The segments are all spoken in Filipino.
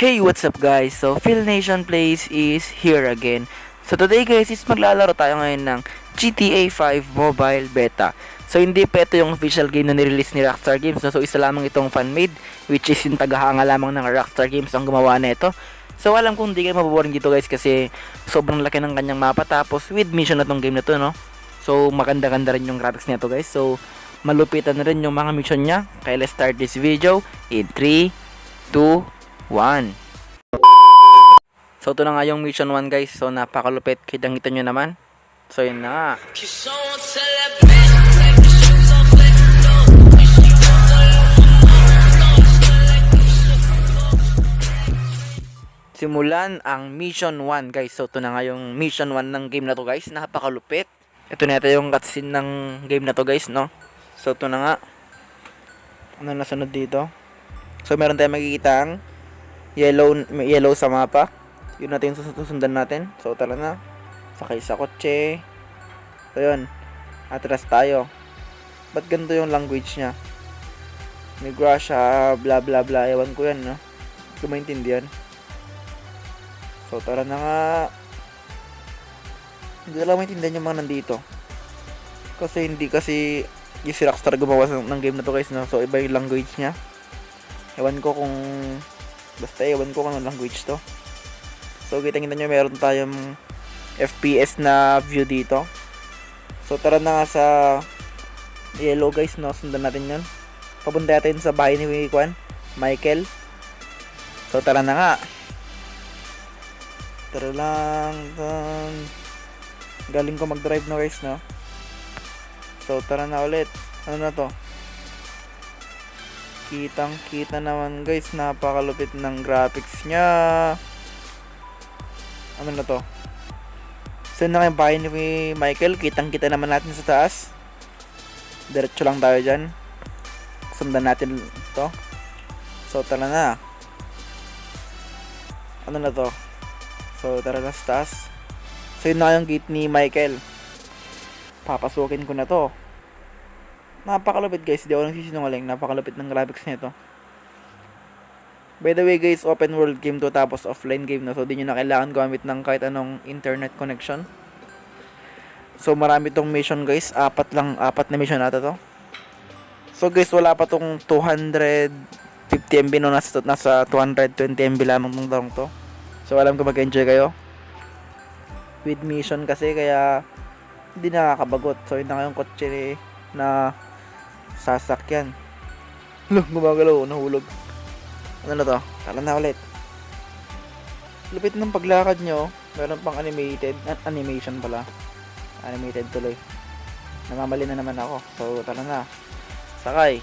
Hey, what's up guys? So, Phil Nation Plays is here again. So, today guys is maglalaro tayo ngayon ng GTA 5 Mobile Beta. So, hindi pa ito yung official game na nirelease ni Rockstar Games. No? So, isa lamang itong fan-made, which is yung tagahanga lamang ng Rockstar Games ang gumawa na ito. So, alam kong hindi kayo maboboring dito guys kasi sobrang laki ng kanyang mapa. Tapos, with mission na tong game na to, no? So, maganda-ganda rin yung graphics nito guys. So, malupitan na rin yung mga mission niya. Kaya let's start this video in 3, 2, 1. So ito na nga yung mission 1 guys. So napakalupit. Kitang-kita nyo naman. So yun na nga. Simulan ang mission 1 guys. So ito na nga yung mission 1 ng game na to guys. Napakalupit. Ito na yung cutscene ng game na to guys, no? So ito na nga. Ano nasunod dito? So meron tayong makikita yellow sa mapa. Yun natin yung susundan natin. So tara na. Sakay sa kotse. So yun. Atras tayo. Ba't ganito yung language niya? Migrasya, bla bla bla. Ewan ko yan, no? Hindi ko maintindihan. So tara na nga. Hindi ko lang maintindihan yung mga nandito. Kasi hindi kasi yung si Rockstar gumawa ng game na to guys, no? So iba yung language niya. Ewan ko kung anong language to. So kita-kita nyo meron tayong FPS na view dito. So tara na nga sa yellow guys, no? Sundan natin yun. Papunta natin sa bahay ni Michael. So tara na nga. Tara lang. Galing ko mag-drive na guys, no? So tara na ulit. Ano na to? Kitang-kita naman guys, napakalupit ng graphics niya. Ano na to? So yun na yung bahay ni Michael. Kitang-kita naman natin sa taas. Diretso lang tayo dyan. Sundan natin to. So tara na. Ano na to? So tara na sa taas. So yun na yung gate ni Michael. Papasukin ko na to. Napakalupit guys, di ako nagsisinungaling. Napakalupit ng graphics nito. By the way guys, open world game to tapos offline game na. So di nyo na kailangan gumamit ng kahit anong internet connection. So marami tong mission guys. Apat na mission nata to. So guys, wala pa tong 250 MB no, nasa 220 MB lamang tong tarong to. So alam ko mag-enjoy kayo with mission kasi kaya hindi nakakabagot. So yun na nga yung kotse na sasakyan. Gumagalaw, nahulog. Ano na to? Tala na ulit. Lupit ng paglakad nyo. Meron pang animation pala. Animated tuloy. Namamali na naman ako. So tala na. Sakay.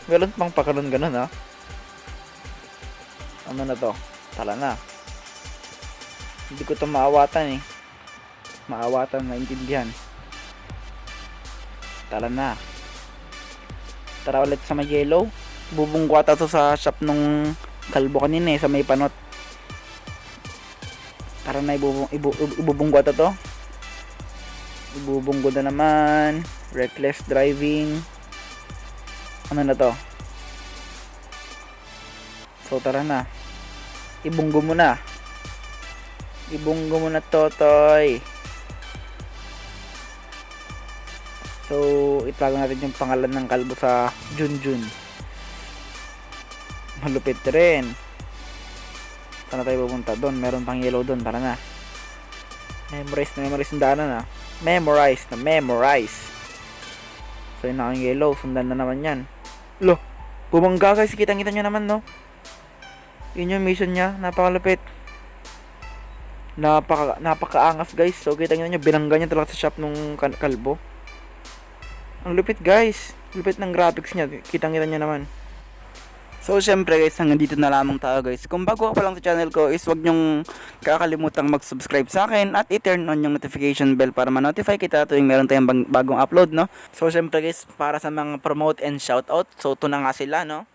Meron pang pakaroon ganun ha. Ano na to? Tala na. Hindi ko to maawatan eh. Maawatan, maintindihan. Tara na. Tara ulit sa may yellow. Bubungkwata to sa shop nung kalbo kanina eh, sa may panot. Tara na, ibubungkwata to. Ibubunggo na naman. Reckless driving. Ano na to? So tara na. Ibunggo mo na. Ibunggo mo na, Totoy. So, itago natin yung pangalan ng kalbo sa Junjun. Malupit rin. Saan na tayo pupunta? Doon, meron pang yellow doon. Tara na. Memorize yung daanan na. Memorize. So, yun na yung yellow. Sundan na naman yan. Bumangga guys. Kitang-kita nyo naman, no? Yun yung mission niya. Napakalupit. Napakaangas guys. So, kitang-kita nyo. Binangga niya talaga sa shop nung kalbo. Ang lupit guys. Lupit ng graphics niya. Kitang-kita niya naman. So syempre guys, hanggang dito na lamang tayo guys. Kung bago ka pa lang sa channel ko is wag nyong kakalimutang mag-subscribe sa akin at i-turn on yung notification bell para ma-notify kita tuwing meron tayong bagong upload, no? So syempre guys, para sa mga promote and shoutout, so ito na nga sila, no?